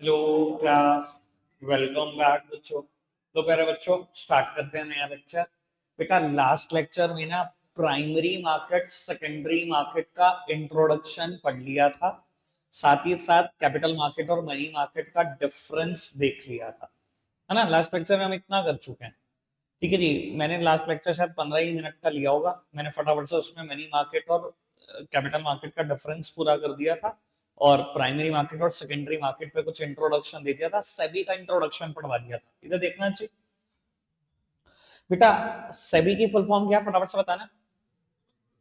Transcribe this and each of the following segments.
Hello class, welcome back बच्चों। तो प्यारे बच्चों, स्टार्ट करते हैं नया लेक्चर। बेटा लास्ट लेक्चर में ना प्राइमरी मार्केट सेकेंडरी मार्केट का इंट्रोडक्शन पढ़ लिया था, साथ ही साथ कैपिटल मार्केट और मनी मार्केट का डिफरेंस देख लिया था, है ना। लास्ट लेक्चर में हम इतना कर चुके हैं। ठीक है जी, मैंने लास्ट लेक्चर शायद 15 ही मिनट का लिया होगा। मैंने फटाफट से उसमें मनी मार्केट और कैपिटल मार्केट का डिफरेंस पूरा कर दिया था और प्राइमरी मार्केट और सेकेंडरी मार्केट पे कुछ इंट्रोडक्शन दे दिया था, सेबी का इंट्रोडक्शन पढ़वा दिया था। इधर देखना चाहिए बेटा। सेबी की फुल फॉर्म क्या है, फटाफट से बताना।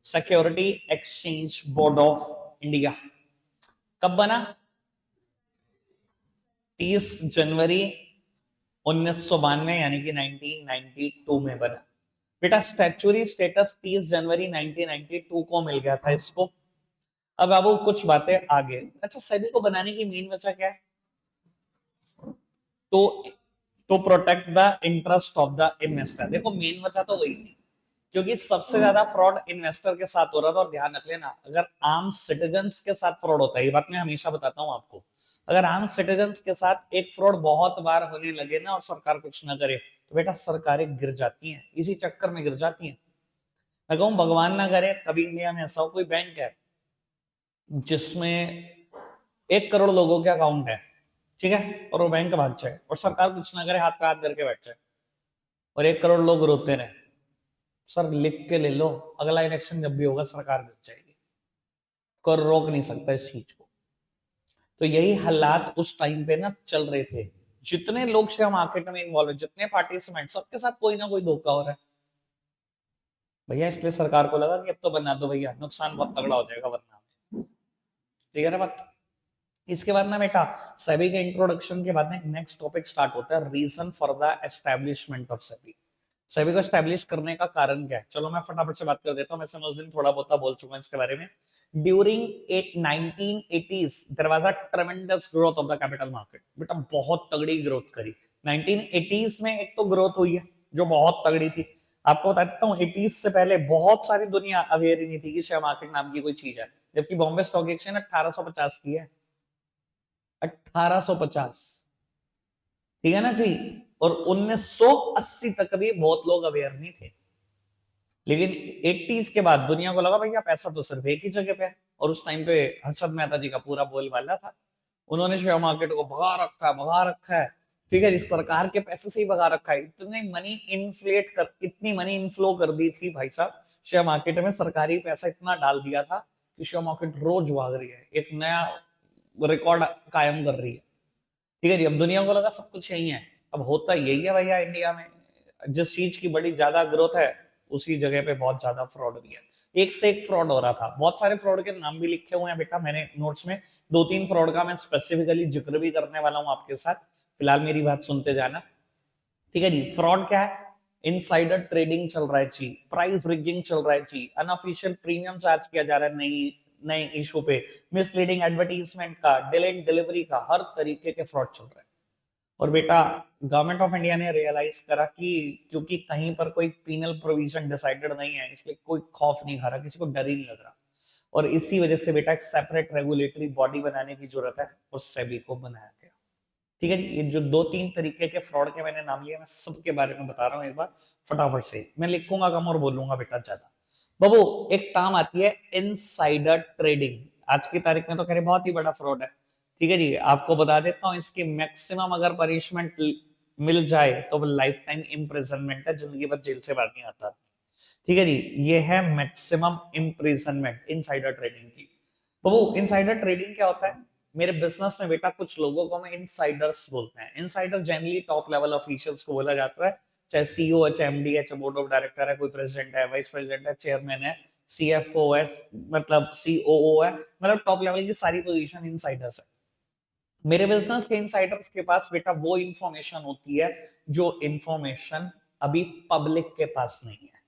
Security exchange board of India. कब बना? 30 जनवरी 1992 यानी कि 1992 में बना। बेटा स्टैच्यूरी स्टेटस 30 जनवरी 1992 को मिल गया था इसको। अब बाबू कुछ बातें आगे। अच्छा, सेबी को बनाने की मेन वजह क्या है? तो to protect the interest of the investor. देखो मेन वजह तो वही थी, क्योंकि सबसे ज्यादा फ्रॉड इन्वेस्टर के साथ हो रहा था। और ध्यान रख लेना, अगर आम सिटीजन्स के साथ फ्रॉड होता है, ये बात मैं हमेशा बताता हूं आपको, अगर आम सिटीजन्स के साथ एक फ्रॉड बहुत बार होने लगे ना और सरकार कुछ ना करे, तो बेटा सरकारें गिर जाती हैं, इसी चक्कर में गिर जाती हैं। मैं कहूं भगवान ना करे कभी इंडिया में ऐसा कोई बैंक है जिसमें 1 करोड़ लोगों के अकाउंट है, ठीक है, और वो बैंक भाग जाए और सरकार कुछ ना करे, हाथ पे हाथ करके बैठ जाए और 1 करोड़ लोग रोते रहे। सर लिख के ले लो, अगला इलेक्शन जब भी होगा सरकार गिर जाएगी, कोई रोक नहीं सकता इस चीज को। तो यही हालात उस टाइम पे ना चल रहे थे। जितने लोग शेयर मार्केट में इन्वॉल्व है, जितने पार्टिसिपेंट, सबके साथ कोई ना कोई धोखा हो रहा है भैया। इसलिए सरकार को लगा कि अब तो बना दो भैया, नुकसान बहुत तगड़ा हो जाएगा वरना। ठीक है ना बात। इसके बाद ना बेटा सेबी के इंट्रोडक्शन के बाद ना नेक्स्ट टॉपिक स्टार्ट होता है, reason for the establishment of SEBI. SEBI को एस्टैब्लिश करने का कारण क्या है, चलो मैं फटाफट से बात कर देता हूँ। मैं उस दिन थोड़ा बहुत बोल चुका हूँ इसके बारे में। During 1980s there was a tremendous growth of the capital market. बेटा बहुत तगड़ी ग्रोथ करी 1980s में। एक तो ग्रोथ हुई है जो बहुत तगड़ी थी। आपको बता देता हूँ 80s से पहले बहुत सारी दुनिया अवेयर ही नहीं थी कि शेयर मार्केट नाम की कोई चीज है, जबकि बॉम्बे स्टॉक एक्सचेंज 1850 की है। 1850, ठीक है ना जी। और 1980 तक भी बहुत लोग अवेयर नहीं थे, लेकिन 80s के बाद दुनिया को लगा भैया पैसा तो सिर्फ एक ही जगह पे है। और उस टाइम पे हर्षद मेहता जी का पूरा बोलबाला था, उन्होंने शेयर मार्केट को भगा रखा है, भगा रखा है। ठीक है जी, सरकार के पैसे से ही भगा रखा है। इतने मनी इन्फ्लेट कर, इतनी मनी इनफ्लो कर दी थी भाई साहब शेयर मार्केट में, सरकारी पैसा इतना डाल दिया था कि शेयर मार्केट रोज भाग रही है, एक नया रिकॉर्ड कायम कर रही है। ठीक है जी, अब दुनिया को लगा सब कुछ यही है। अब होता यही है भैया इंडिया में, जिस चीज की बड़ी ज्यादा ग्रोथ है उसी जगह पे बहुत ज्यादा फ्रॉड भी है। एक से एक फ्रॉड हो रहा था। बहुत सारे फ्रॉड के नाम भी लिखे हुए हैं बेटा मैंने नोट्स में। 2-3 फ्रॉड का मैं स्पेसिफिकली जिक्र भी करने वाला हूं आपके साथ, फिलहाल मेरी बात सुनते जाना। ठीक है जी, फ्रॉड क्या है? इनसाइडर ट्रेडिंग चल रहा है जी, प्राइस रिगिंग चल रहा है जी, अनऑफिशियल प्रीमियम चार्ज किया जा रहा है नई नए इशू पे, मिसलीडिंग एडवर्टीजमेंट का, डिले इन डिलीवरी का, हर तरीके के फ्रॉड चल रहे हैं। और बेटा गवर्नमेंट ऑफ इंडिया ने रियलाइज करा कि क्योंकि कहीं पर कोई पीनल प्रोविजन डिसाइडेड नहीं है, इसलिए कोई खौफ नहीं खा रहा, किसी को डर ही नहीं लग रहा। और इसी वजह से बेटा एक सेपरेट रेगुलेटरी बॉडी बनाने की जरूरत है और सेबी को बनाया गया। ठीक है जी, ये जो 2-3 तरीके के फ्रॉड के मैंने नाम लिए, मैं सबके बारे में बता रहा हूँ एक बार फटाफट से। मैं लिखूंगा कम और बोलूंगा बेटा ज्यादा। बाबू एक टर्म आती है इनसाइडर ट्रेडिंग। आज की तारीख में तो कह रहे बहुत ही बड़ा फ्रॉड है। ठीक है जी, आपको बता देता हूँ इसकी मैक्सिमम अगर पनिशमेंट मिल जाए तो वो लाइफ टाइम इम्प्रिजनमेंट है, जिंदगी भर जेल से बाहर नहीं आता। ठीक है जी, ये है मैक्सिमम इम्प्रिजनमेंट इनसाइडर ट्रेडिंग की। बाबू इनसाइडर ट्रेडिंग क्या होता है? मेरे बिजनेस में बेटा कुछ लोगों को हम इनसाइडर्स बोलते हैं। Insider generally top level officials को बोला जाता है, चाहे सीईओ है, चाहे एमडी है, चाहे बोर्ड ऑफ डायरेक्टर है, कोई प्रेसिडेंट है, वाइस प्रेसिडेंट है, चेयरमैन है, सीएफओ है, मतलब सीओओ है, मतलब टॉप लेवल की सारी पोजीशन इनसाइडर्स है। मेरे बिजनेस के इनसाइडर्स के पास बेटा वो इंफॉर्मेशन होती है जो इंफॉर्मेशन अभी पब्लिक के पास नहीं है।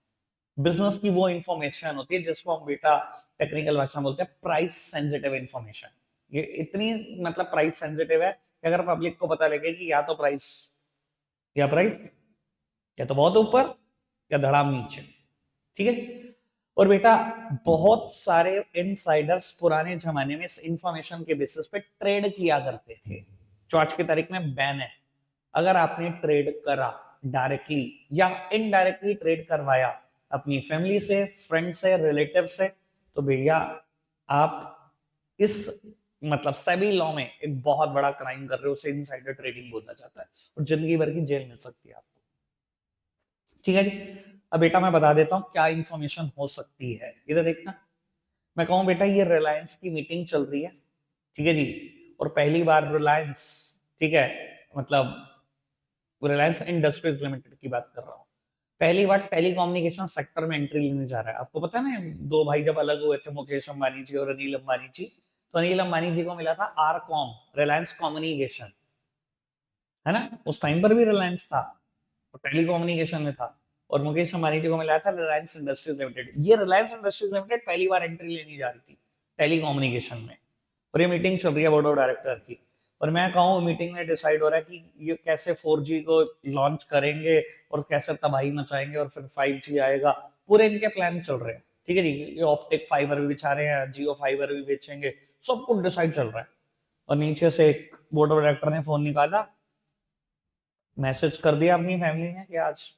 बिजनेस की वो इंफॉर्मेशन होती है जिसको हम बेटा टेक्निकल भाषा में बोलते हैं प्राइस सेंसिटिव इंफॉर्मेशन। ये इतनी मतलब प्राइस सेंसिटिव है कि अगर पब्लिक को पता लगे कि या प्राइस या तो बहुत ऊपर या धड़ाम नीचे। ठीक है। और बेटा बहुत सारे इनसाइडर्स पुराने जमाने में इस इंफॉर्मेशन के बेसिस पे ट्रेड किया करते थे। जो आज की तारीख में बैन है। अगर आपने ट्रेड करा डायरेक्टली या इनडायरेक्टली ट्रेड करवाया अपनी फैमिली से, फ्रेंड से, रिलेटिव से, तो भैया आप इस मतलब सेबी लॉ में एक बहुत बड़ा क्राइम कर रहे हो, उसे इनसाइडर ट्रेडिंग बोला जाता है और जिंदगी भर की जेल मिल सकती है आपको। ठीक है जी। अब बेटा मैं बता देता हूं क्या इंफॉर्मेशन हो सकती है, इधर देखना। मैं कहूं बेटा ये रिलायंस की मीटिंग चल रही है, ठीक है जी, और पहली बार रिलायंस, ठीक है, मतलब रिलायंस इंडस्ट्रीज लिमिटेड की बात कर रहा हूं, पहली बार टेलीकम्युनिकेशन सेक्टर में एंट्री लेने जा रहा है। आपको पता है ना, दो भाई जब अलग हुए थे, मुकेश अंबानी जी और अनिल अंबानी जी, तो अनिल अंबानी जी को मिला था आर कॉम, रिलायंस कम्युनिकेशन, है ना, उस टाइम पर भी रिलायंस था और टेलीकम्युनिकेशन में था, और मुकेश अंबानी जी को मिला था रिलायंस इंडस्ट्रीज लिमिटेड। ये रिलायंस इंडस्ट्रीज लिमिटेड पहली बार एंट्री लेने जा रही थी टेलीकम्युनिकेशन में, और ये मीटिंग चल रही है बोर्ड ऑफ डायरेक्टर की। और मैं कहूँ मीटिंग में डिसाइड हो रहा है कि ये कैसे 4G को लॉन्च करेंगे और कैसे तबाही मचाएंगे और फिर 5G आएगा, पूरे इनके प्लान चल रहे हैं। ठीक है जी, ये ऑप्टिक फाइबर भी बिछा रहे हैं, जियो फाइबर भी बेचेंगे, सब कुछ डिसाइड चल रहा है। और नीचे से एक बोर्ड ऑफ डायरेक्टर ने फोन निकाला, मैसेज कर दिया अपनी फैमिली में कि आज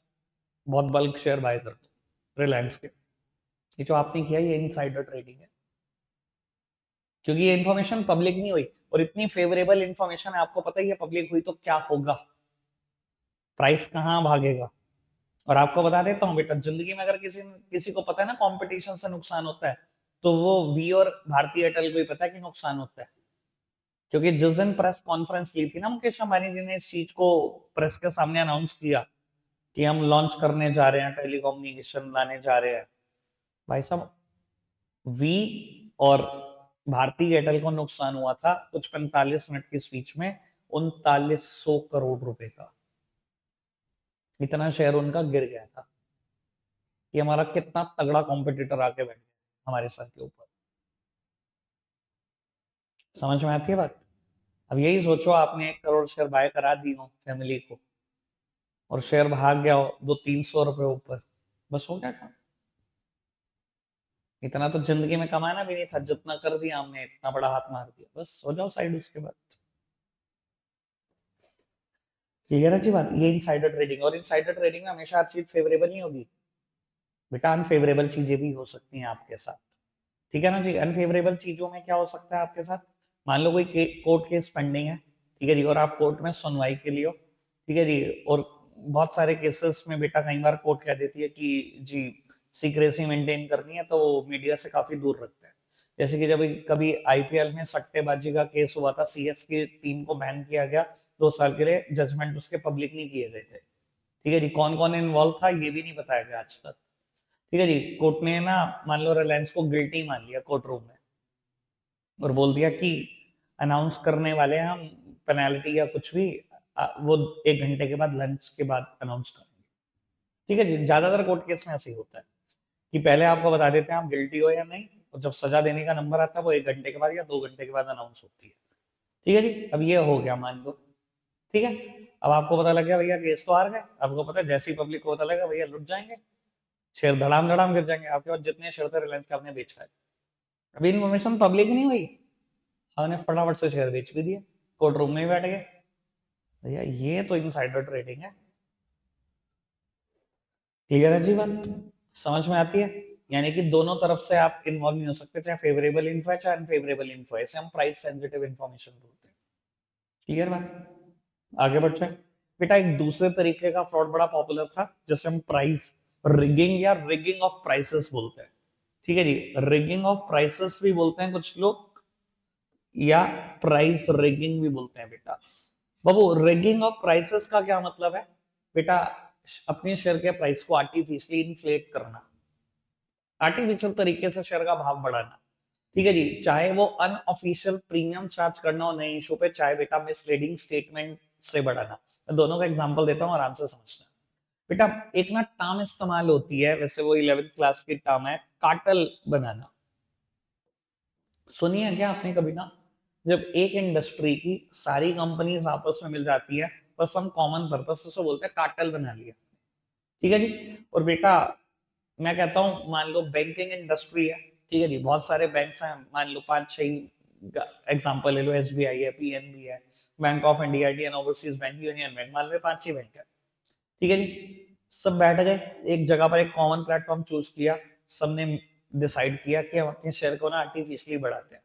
बहुत बल्क शेयर बाय कर दो रिलायंस के। ये जो आपने किया ये इनसाइडर ट्रेडिंग है, क्योंकि ये इन्फॉर्मेशन पब्लिक नहीं हुई, और इतनी फेवरेबल इन्फॉर्मेशन है, आपको पता ही है पब्लिक हुई तो क्या होगा, प्राइस कहाँ भागेगा। और आपको बता देता हूँ बेटा, जिंदगी में अगर किसी किसी को पता है ना कंपटीशन से नुकसान होता है, तो वो वी और भारतीय एयरटेल को ही पता है कि नुकसान होता है। क्योंकि जिस दिन प्रेस कॉन्फ्रेंस ली थी ना मुकेश अंबानी जी ने, इस चीज को प्रेस के सामने अनाउंस किया कि हम लॉन्च करने जा रहे हैं, टेलीकम्युनिकेशन लाने जा रहे हैं, भाई साहब वी और भारतीय एयरटेल को नुकसान हुआ था कुछ 45 मिनट की स्पीच में 3900 करोड़ रुपए का। इतना शेयर उनका गिर गया था कि हमारा कितना तगड़ा कॉम्पिटिटर आके बैठ गया हमारे सर के ऊपर। समझ में आती है बात। अब यही सोचो, आपने 1 करोड़ शेयर बाय करा दी हो फैमिली को, और शेयर भाग गया हो 200-300 रुपए ऊपर, बस हो गया काम। इतना तो जिंदगी में कमाना भी नहीं था, जितना कर दिया हमने, इतना बड़ा हाथ मार दिया, बस हो जाओ साइड उसके बाद। क्लियर है जी बात। ये इनसाइडर ट्रेडिंग, और इनसाइडर ट्रेडिंग में हमेशा हर चीज फेवरेबल नहीं होगी बेटा, अनफेवरेबल चीजें भी हो सकती हैं आपके साथ। ठीक है ना जी। अनफेवरेबल चीजों में क्या हो सकता है आपके साथ, मान लो कोई कोर्ट केस पेंडिंग है, ठीक है जी, और आप कोर्ट में सुनवाई के लिए हो, ठीक है जी, और बहुत सारे केसेस में बेटा कई बार कोर्ट कह देती है कि जी सीक्रेसी मेंटेन करनी है, तो मीडिया से काफी दूर रखते हैं। जैसे कि जब कभी आईपीएल में सट्टेबाजी का केस हुआ था, सीएस की टीम को बैन किया गया 2 साल के लिए, जजमेंट उसके पब्लिक नहीं किए गए थे। ठीक है जी, कौन कौन इन्वॉल्व था ये भी नहीं बताया गया आज तक। ठीक है जी, कोर्ट ने ना मान लो रिलायंस को गिल्टी मान लिया कोर्ट रूम में, और बोल दिया कि अनाउंस करने वाले हैं हम पेनल्टी या कुछ भी, वो 1 घंटे के बाद, लंच के बाद अनाउंस करेंगे। ठीक है जी, ज्यादातर कोर्ट केस में ऐसे ही होता है कि पहले आपको बता देते हैं आप गिल्टी हो या नहीं, और जब सजा देने का नंबर आता है वो 1 घंटे के बाद या 2 घंटे के बाद अनाउंस होती है। ठीक है जी, अब ये हो गया मान लो। ठीक है, अब आपको पता लग गया भैया केस तो हार गए, आपको पता है जैसी पब्लिक को पता लगा भैया लुट जाएंगे, शेयर धड़ाम धड़ाम गिर जाएंगे, आपके पास जितने शेयर थे रिलायंस के आपने बेच खाए। अभी इन्फॉर्मेशन पब्लिक नहीं हुई, हमने फटाफट से शेयर बेच भी दिए, कोर्ट रूम में ही बैठ गए। भैया ये तो इनसाइडर ट्रेडिंग है। क्लियर है जी बात, समझ में आती है। यानी कि दोनों तरफ से आप इन्वॉल्व नहीं हो सकते, चाहे फेवरेबल इन्फो है चाहे अनफेवरेबल इन्फो है, इसे हम प्राइस सेंसिटिव इन्फॉर्मेशन बोलते हैं। क्लियर बात, आगे बढ़ते हैं बेटा। एक दूसरे तरीके का फ्रॉड बड़ा पॉपुलर था, जैसे हम प्राइस रिगिंग या रिगिंग ऑफ प्राइसेस बोलते हैं। ठीक है जी, रिगिंग ऑफ प्राइसेस भी बोलते हैं कुछ लोग, या प्राइस रिगिंग भी बोलते हैं बेटा। बाबू रिगिंग ऑफ प्राइसेस का क्या मतलब है बेटा, अपने शेयर के प्राइस को आर्टिफिशियली इन्फ्लेट करना, आर्टिफिशियल तरीके से शेयर का भाव बढ़ाना। ठीक है जी, चाहे वो अनऑफिशियल प्रीमियम चार्ज करना हो नए इशू पे, चाहे बेटा मिसलीडिंग स्टेटमेंट से बढ़ाना। मैं दोनों का एग्जांपल देता हूँ, आराम से समझना बेटा। एक ना टर्म इस्तेमाल होती है, वैसे वो 11th क्लास की टर्म है, कार्टेल बनाना। सुनिए क्या आपने कभी ना, जब एक इंडस्ट्री की सारी कंपनीज आपस में मिल जाती है, बस हम कॉमन पर्पस से बोलते हैं कार्टेल बना लिया। ठीक है जी, और बेटा मैं कहता हूं मान लो बैंकिंग इंडस्ट्री है, ठीक है जी, बहुत सारे बैंक्स हैं, मान लो 5-6 एग्जांपल ले लो, एसबीआई है, पीएनबी है, bank of India, Indian overseas bank, union bank, मान लो 5 ही बैंक है, ठीक है जी। सब बैठ गए एक जगह पर, एक कॉमन प्लेटफॉर्म चूज किया, सबने डिसाइड किया कि हम अपने शेयर को ना आर्टिफिशियली बढ़ाते हैं।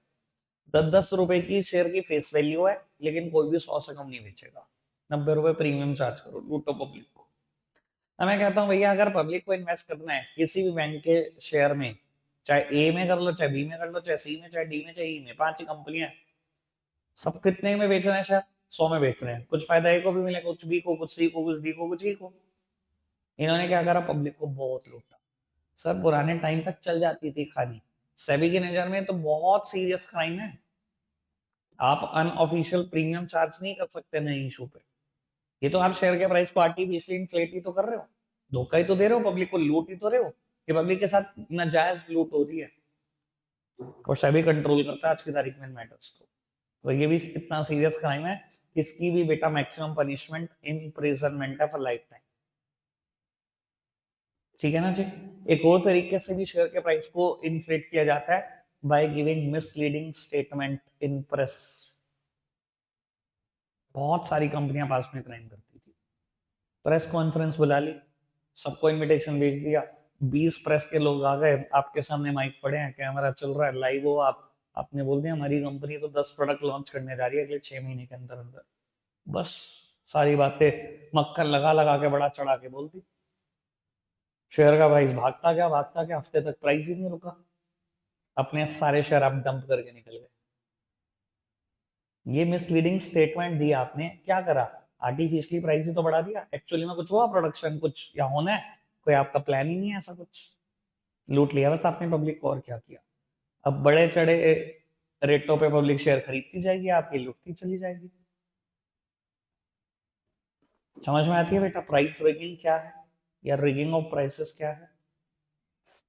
10-10 रुपए की शेयर की फेस वैल्यू है, लेकिन कोई भी 100 से कम नहीं बेचेगा। 90 रुपए प्रीमियम चार्ज करो, लूटो पब्लिक को। अब मैं कहता हूँ भैया, अगर पब्लिक को इन्वेस्ट करना है किसी भी बैंक के शेयर में, चाहे ए में कर लो, चाहे बी में कर लो, चाहे सी में, चाहे डी में, चाहे ई में, 5 ही कंपनियां, सब कितने में बेच रहे हैं? शायद 100 में बेच रहे हैं। कुछ फायदा ए को भी मिलेगा, कुछ बी को, कुछ सी को, कुछ डी को, कुछ ई को। इन्होंने क्या करा? पब्लिक को बहुत लूटा। सर पुराने टाइम तक चल जाती थी कहानी। सेबी की नजर में तो बहुत सीरियस क्राइम है। आप अनऑफिशियल प्रीमियम चार्ज नहीं कर सकते नए इशू पे। ये तो आप शेयर के प्राइस को आर्टिफिशियली इन्फ्लेट ही तो कर रहे हो, धोखा ही तो दे रहे हो, पब्लिक को लूट ही तो रहे हो। कि पब्लिक के साथ नाजायज लूट हो रही है, और सेबी कंट्रोल करता है आज की तारीख में मैटर्स को। तो ये भी इतना सीरियस क्राइम है, इसकी भी बेटा मैक्सिमम पनिशमेंट इम्प्रिजनमेंट है फॉर लाइफ टाइम। ठीक है ना जी। एक और तरीके से भी शेयर के प्राइस को इन्फ्लेट किया जाता है, by giving misleading statement in press. बहुत सारी कंपनियां पास में क्राइम करती थी। प्रेस कॉन्फ्रेंस बुला ली, सबको इनविटेशन भेज दिया, 20 प्रेस के लोग आ गए, आपके सामने माइक पड़े हैं, कैमरा चल रहा है, लाइव हो आप, आपने बोल दिया हमारी कंपनी तो 10 प्रोडक्ट लॉन्च करने जा रही है अगले 6 महीने के अंदर अंदर। बस सारी बातें मक्खन लगा लगा के बड़ा चढ़ा के बोल दी। शेयर का प्राइस भागता गया, हफ्ते तक प्राइस ही नहीं रुका, अपने सारे शेयर आप डंप करके निकल गए। ये मिसलीडिंग स्टेटमेंट दिया आपने, क्या करा? आर्टिफिशियली प्राइस ही तो बढ़ा दिया। एक्चुअली में कुछ हुआ प्रोडक्शन कुछ या होना है, कोई आपका प्लान ही नहीं है ऐसा कुछ। लूट लिया बस आपने पब्लिक को, और क्या किया। अब बड़े चढ़े रेटों पे पब्लिक शेयर खरीदती जाएगी, आपकी लूटती चली जाएगी। समझ में आती है बेटा प्राइस रिगिंग क्या है, या रिगिंग ऑफ प्राइसेस क्या है?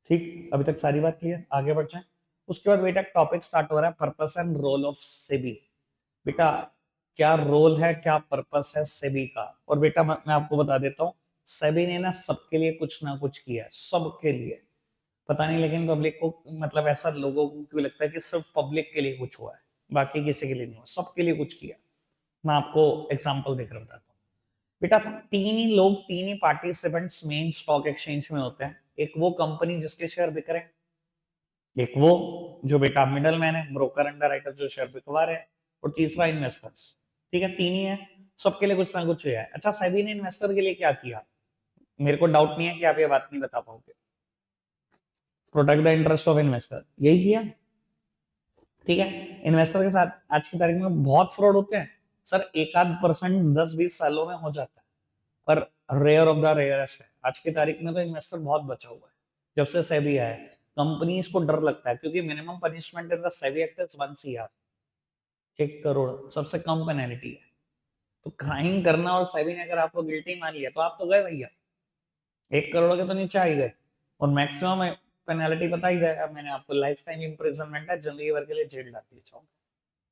ठीक, अभी तक सारी बात क्लियर, आगे बढ़ जाए। उसके बाद बेटा टॉपिक स्टार्ट हो रहा है, purpose and role of SEBI. बेटा क्या रोल है, क्या पर्पस है सेबी का? और बेटा मैं आपको बता देता हूँ, सेबी ने ना सबके लिए कुछ ना कुछ किया है, सबके लिए। पता नहीं लेकिन पब्लिक को, मतलब ऐसा लोगों को क्यों लगता है कि सिर्फ पब्लिक के लिए कुछ हुआ है, बाकी किसी के लिए नहीं हुआ, सबके लिए कुछ किया। मैं आपको एग्जांपल देकर बताता हूँ। बेटा तीन ही लोग, तीन ही पार्टिसिपेंट्स मेन स्टॉक एक्सचेंज में होते हैं। एक वो कंपनी जिसके शेयर बिक रहे हैं, एक वो जो बेटा मिडल मैन है, ब्रोकर अंडरराइटर जो शेयर बिकवा रहे हैं, और तीसरा इन्वेस्टर्स। ठीक है, तीन ही है, सबके लिए कुछ ना कुछ है। अच्छा सेबी ने इन्वेस्टर के लिए क्या किया? मेरे को डाउट नहीं है कि आप ये बात नहीं बता पाओगे। Protect the interest of investor, यही किया। ठीक है, इन्वेस्टर के साथ आज की तारीख में बहुत फ्रॉड होते हैं सर, एक आध परसेंट 10-20 सालों में हो जाता है, पर रेयर ऑफ द रेयरेस्ट है। आज की तारीख में तो इन्वेस्टर बहुत बचा हुआ है। जब से सेबी आया है, कंपनीज को डर लगता है, क्योंकि minimum punishment in the SEBI act is 1 CR, 1 crore सबसे कम पेनल्टी है। तो क्राइम करना, और सेबी ने अगर आपको गिल्टी मान लिया तो आप तो गए भैया, 1 करोड़ के तो नीचे आ ही गए। और मैक्सिमम पेनल्टी पता ही है, अब मैंने आपको लाइफ टाइम इम्प्रिजनमेंट है, जिंदगी भर के लिए जेल डाल दी जाओगे।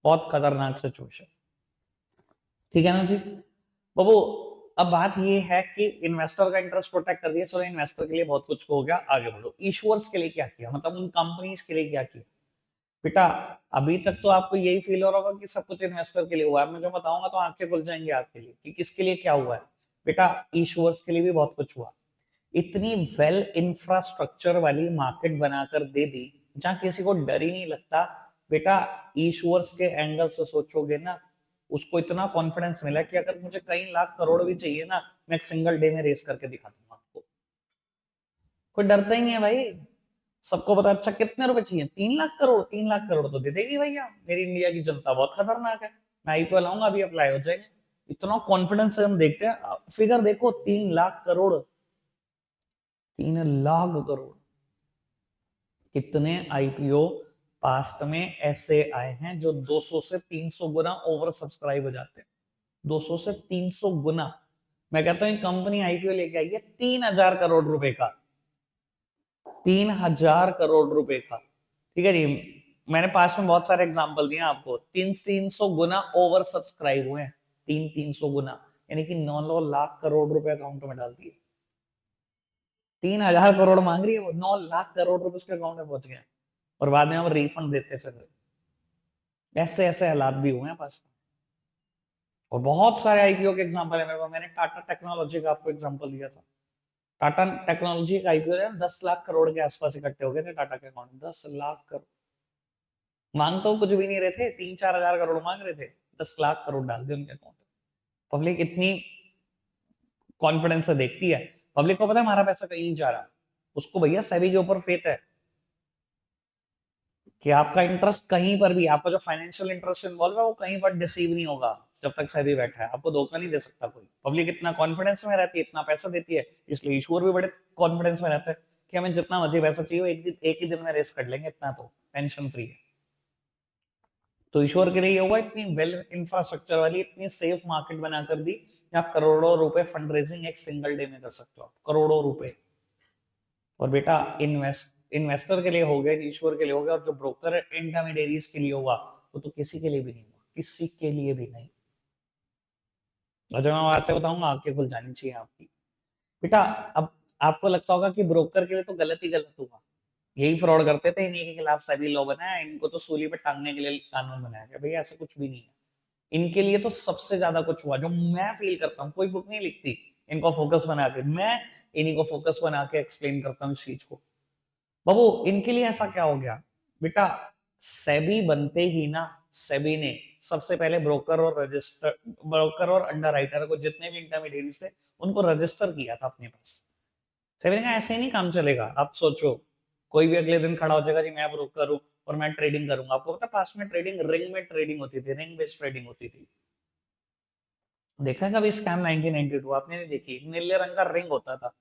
बहुत खतरनाक सिचुएशन। ठीक है ना जी बाबू। अब बात ये है कि इन्वेस्टर का इंटरेस्ट प्रोटेक्ट कर दिया, चलो इन्वेस्टर के लिए बहुत कुछ हो गया, आगे बढ़ो। इशूअर्स के लिए क्या किया, मतलब उन कंपनीज के लिए क्या किया? बेटा अभी तक तो आपको यही फील हो रहा होगा कि सब कुछ इन्वेस्टर के लिए हुआ है, मैं जो बताऊंगा तो आंखें खुल जाएंगी आपके लिए कि किसके लिए क्या हुआ है। बेटा इशूअर्स के लिए भी बहुत कुछ हुआ। इतनी वेल इंफ्रास्ट्रक्चर वाली मार्केट बनाकर दे दी, जहां किसी को डर ही नहीं लगता। बेटा इशूअर्स के एंगल से सोचोगे ना, उसको इतना कॉन्फिडेंस मिला कि अगर मुझे कई लाख करोड़ भी चाहिए ना, मैं एक सिंगल डे में रेस करके दिखा दूंगा आपको। कोई डरता ही नहीं है भाई, सबको पता। अच्छा कितने रुपए चाहिए? 3 लाख करोड़। 3 लाख करोड़ तो दे देगी भैया, मेरी इंडिया की जनता बहुत खतरनाक है, मैं आईपीओ लाऊंगा, अभी अप्लाई हो जाएंगे। इतना कॉन्फिडेंस से हम देखते हैं। फिगर देखो, 3 लाख करोड़, 3 लाख करोड़। कितने आईपीओ पास्ट में ऐसे आए हैं जो 200 से 300 गुना ओवर सब्सक्राइब हो जाते हैं? 200 से 300 गुना। मैं कहता हूँ कंपनी आईपीओ लेके आई है 3,000 करोड़ रुपए का, 3,000 करोड़ रुपए का। ठीक है जी, मैंने पास में बहुत सारे एग्जांपल दिए आपको। 300 गुना ओवर सब्सक्राइब हुए हैं, 300 गुना, यानी कि 9 लाख करोड़ रुपए अकाउंट में डाल दिए। 3,000 करोड़ मांग रही है वो, 9 लाख करोड़ रुपए उसके अकाउंट में पहुंच गए, और बाद में हम रिफंड देते फिर। ऐसे ऐसे हालात भी हुए हैं पास में। और बहुत सारे आईपीओ के एग्जांपल है मेरे पास। मैंने टाटा टेक्नोलॉजी का आपको एग्जांपल दिया था। टाटा टेक्नोलॉजी का आईपीओ है, 10 लाख करोड़ के आसपास इकट्ठे हो गए थे टाटा के अकाउंट। 10 लाख करोड़ मांग तो कुछ भी नहीं रहे थे, 3-4 हजार करोड़ मांग रहे थे, 10 लाख करोड़ डाल दिए उनके अकाउंट में। पब्लिक इतनी कॉन्फिडेंस से देखती है, पब्लिक को पता है हमारा पैसा कहीं नहीं जा रहा, उसको भैया सेबी के ऊपर फेथ है कि आपका इंटरेस्ट कहीं पर भी, आपका जो फाइनेंशियल इंटरेस्ट इन्वॉल्व है वो कहीं पर डिसीव नहीं होगा जब तक सेबी बैठा है। आपको धोखा नहीं दे सकता कोई। पब्लिक इतना कॉन्फिडेंस में रहती है, इतना पैसा देती है, इसलिए इशूअर भी बड़े कॉन्फिडेंस में रहता है कि हमें जितना मर्जी पैसा चाहिए एक ही दिन में रेस कर लेंगे, इतना तो टेंशन फ्री है। तो ईश्वर के लिए होगा इतनी वेल इंफ्रास्ट्रक्चर वाली, इतनी सेफ मार्केट बनाकर दी, आप करोड़ों रुपए फंड रेजिंग एक सिंगल डे में कर सकते हो, आप करोड़ों रुपए। और बेटा इन्वेस्टर के लिए हो गया, ईश्वर के लिए हो गया, और जो ब्रोकर इंटरमीडियरीज के लिए होगा वो तो किसी के लिए भी नहीं होगा, किसी के लिए भी नहीं। और जो मैं बातें बताऊंगा आंखें खुल जानी चाहिए आपकी। बेटा अब आपको लगता होगा कि ब्रोकर के लिए तो गलत ही गलत होगा, यही फ्रॉड करते थे, इन्हीं के खिलाफ सभी लॉ बनाया, इनको तो सूली पे टांगने के लिए कानून बनाया गया। भैया ऐसा कुछ भी नहीं है, इनके लिए तो सबसे ज्यादा कुछ हुआ, जो मैं फील करता हूँ। कोई बुक नहीं लिखती इनको फोकस बना के, मैं इन्हीं को फोकस बना के एक्सप्लेन करता हूँ इस चीज को। बाबू इनके लिए ऐसा क्या हो गया बेटा, सेबी बनते ही ना, सेबी ने सबसे पहले ब्रोकर और अंडरराइटर को, जितने भी इंटरमीडिएरीज थे उनको रजिस्टर किया था अपने पास। सेबी ने कहा ऐसे ही नहीं काम चलेगा। आप सोचो कोई भी अगले दिन खड़ा हो जाएगा जी मैं ब्रोकर हूं और मैं ट्रेडिंग करूंगा। आपको पता पास में ट्रेडिंग रिंग में ट्रेडिंग होती थी, रिंग बेस्ड ट्रेडिंग होती थी। देखा है कभी स्कैम 1992? आपने नहीं देखी? नीले रंग का रिंग होता था,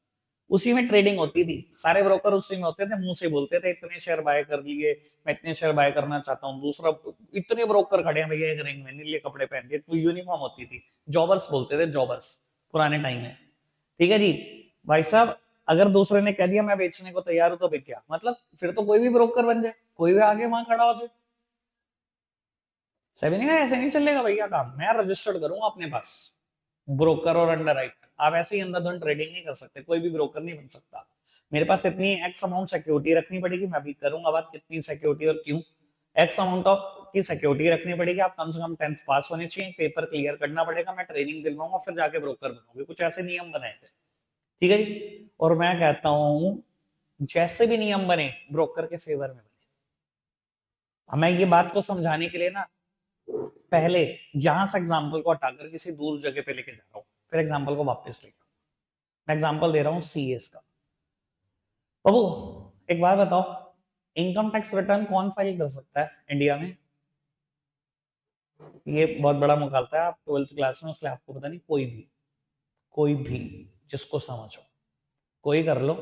उसी में ट्रेडिंग होती थी, सारे ब्रोकर उसी में होते थे, मुंह से बोलते थे इतने शेयर बाय कर लिए, मैं इतने शेयर बाय करना चाहता हूँ। दूसरा इतने ब्रोकर खड़े हैं भैया एक रिंग में, नीले कपड़े पहन के, कोई यूनिफॉर्म होती थी, जॉबर्स बोलते थे, जॉबर्स पुराने टाइम में। ठीक है जी भाई साहब, अगर दूसरे ने कह दिया मैं बेचने को तैयार हूं तो बिक गया, मतलब फिर तो कोई भी ब्रोकर बन जाए, कोई भी आगे वहां खड़ा हो जाए। सेबी ने कहा ऐसे नहीं चलेगा भैया काम, मैं रजिस्टर्ड करूंगा अपने पास ब्रोकर और अंडरराइटर। आप ऐसे ही अंधाधुंध ट्रेडिंग नहीं कर सकते, कोई भी ब्रोकर नहीं बन सकता। मेरे पास इतनी एक्स अमाउंट सिक्योरिटी रखनी पड़ेगी, मैं भी करूंगा बात कितनी सिक्योरिटी और क्यों। एक्स अमाउंट ऑफ की सिक्योरिटी रखनी पड़ेगी, आप कम से कम 10th पास होने चाहिए, पेपर क्लियर करना पड़ेगा, मैं ट्रेनिंग दिलवाऊंगा, फिर जाके ब्रोकर बनोगे। कुछ ऐसे नियम बनाए थे, ठीक है जी। और मैं कहता हूं जैसे भी नियम बने ब्रोकर के फेवर में बने। अब मैं ये बात को समझाने के लिए ना पहले यहां से एग्जाम्पल को हटाकर किसी दूर जगह पे लेके जा रहा हूं, फिर एग्जाम्पल को वापस लेके। मैं एग्जाम्पल दे रहा हूँ सीएस का। बाबू एक बात बताओ, इनकम टैक्स रिटर्न कौन फाइल कर सकता है इंडिया में? ये बहुत बड़ा मुकालता है, आप 12th क्लास में, इसलिए आपको पता नहीं। कोई भी जिसको समझ हो कोई कर लो,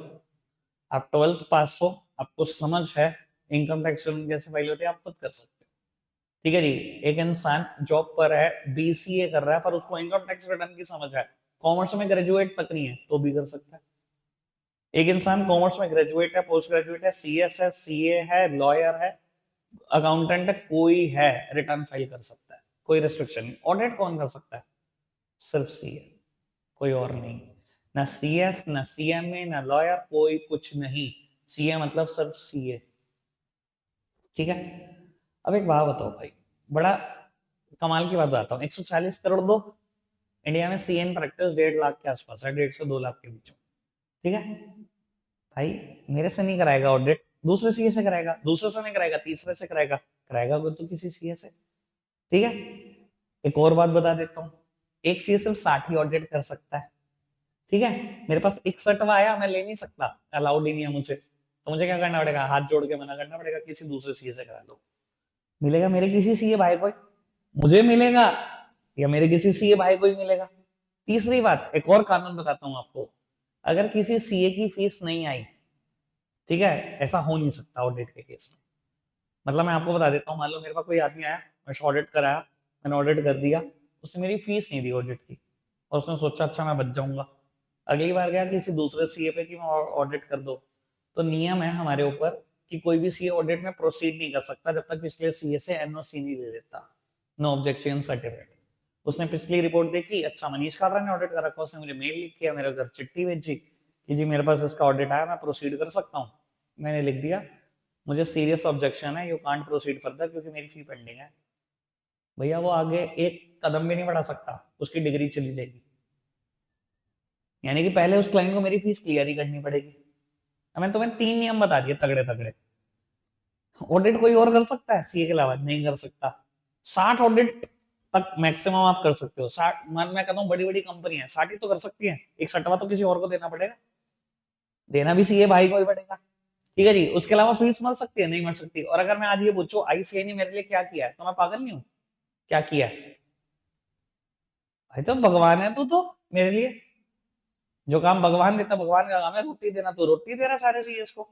आप 12th पास हो, आपको समझ है इनकम टैक्स रिटर्न कैसे फाइल होते हैं, आप खुद कर सकते हो। ठीक है जी। एक इंसान जॉब पर है, बीसीए कर रहा है, पर उसको इनकम टैक्स रिटर्न की समझ है, कॉमर्स में ग्रेजुएट तक नहीं है तो भी कर सकता है। एक इंसान कॉमर्स में ग्रेजुएट है, पोस्ट ग्रेजुएट है, सीएस है, सीए है, लॉयर है, अकाउंटेंट है, कोई है, रिटर्न फाइल कर सकता है, कोई रिस्ट्रिक्शन नहीं। ऑडिट कौन कर सकता है? सिर्फ सीए, कोई और नहीं। ना सीएस, ना सीएमए, ना लॉयर, कोई कुछ नहीं। सीए मतलब सिर्फ सीए। ठीक है। अब एक बात बताओ भाई, बड़ा कमाल की बात बताता हूँ, 140 करोड़ दो इंडिया में सीए इन प्रैक्टिस 1.5 लाख के आसपास है, 1.5 से 2 लाख के बीच में। ठीक है भाई, मेरे से नहीं कराएगा ऑडिट, दूसरे सीए से कराएगा, दूसरे से नहीं कराएगा, तीसरे से कराएगा, कराएगा तो किसी सीए से। ठीक है। एक और बात बता देता हूँ, एक सीए सिर्फ 60 ही ऑडिट कर सकता है। ठीक है। मेरे पास 61वां आया, मैं ले नहीं सकता, अलाउड ही नहीं है मुझे, तो मुझे क्या करना पड़ेगा? हाथ जोड़ के मना करना पड़ेगा, किसी दूसरे सीए से करा लो। मिलेगा मेरे किसी सीए भाई को, मुझे मिलेगा, या मेरे किसी सीए भाई को ही मिलेगा। तीसरी बात, एक और कानून बताता हूँ आपको, अगर किसी सीए की फीस नहीं आई, ठीक है, ऐसा हो नहीं सकता ऑडिट के केस में। मतलब मैं आपको बता देता हूँ, मान लो मेरे पास कोई आदमी आया, मैं ऑडिट कराया, मैंने ऑडिट कर दिया, उसने मेरी फीस नहीं दी ऑडिट की, और उसने सोचा अच्छा मैं बच जाऊंगा, अगली बार गया किसी दूसरे सीए पे कि मैं ऑडिट कर दो, तो नियम है हमारे ऊपर कि कोई भी सीए ऑडिट में प्रोसीड नहीं कर सकता जब तक पिछले सीए से एनओसी नहीं ले लेता, नो ऑब्जेक्शन सर्टिफिकेट। उसने पिछली रिपोर्ट देखी, अच्छा मनीष काबरा ने ऑडिट कर रखा, उसने मुझे मेल लिख किया, मेरे घर चिट्ठी भेजी कि जी मेरे पास इसका ऑडिट आया, मैं प्रोसीड कर सकता हूँ। मैंने लिख दिया मुझे सीरियस ऑब्जेक्शन है, यू कांट प्रोसीड फर्दर, क्योंकि मेरी फी पेंडिंग है। भैया वो आगे एक कदम भी नहीं बढ़ा सकता, उसकी डिग्री चली जाएगी। यानी कि पहले उस क्लाइंट को मेरी फीस क्लियर ही करनी पड़ेगी। अब मैंने तुम्हें 3 नियम बता दिए तगड़े तगड़े। ऑडिट कोई और कर सकता है सीए के अलावा? नहीं कर सकता। 60 ऑडिट तक मैक्सिमम आप कर सकते हो। 60 मान मैं कहता हूँ बड़ी बड़ी कंपनी है 60 ही तो कर सकती है, एक 60वां तो किसी और को देना पड़ेगा, देना भी सीए भाई को ही पड़ेगा। ठीक है जी, उसके अलावा फीस मर सकती है? नहीं मर सकती। और अगर मैं आज ये पूछूं आईसीए ने मेरे लिए क्या किया है, तो मैं पागल नहीं हूं? क्या किया है भाई? तो भगवान है तू तो मेरे लिए। जो काम भगवान देता भगवान का काम है, रोटी देना, तो रोटी दे रहा सारे सीएस को।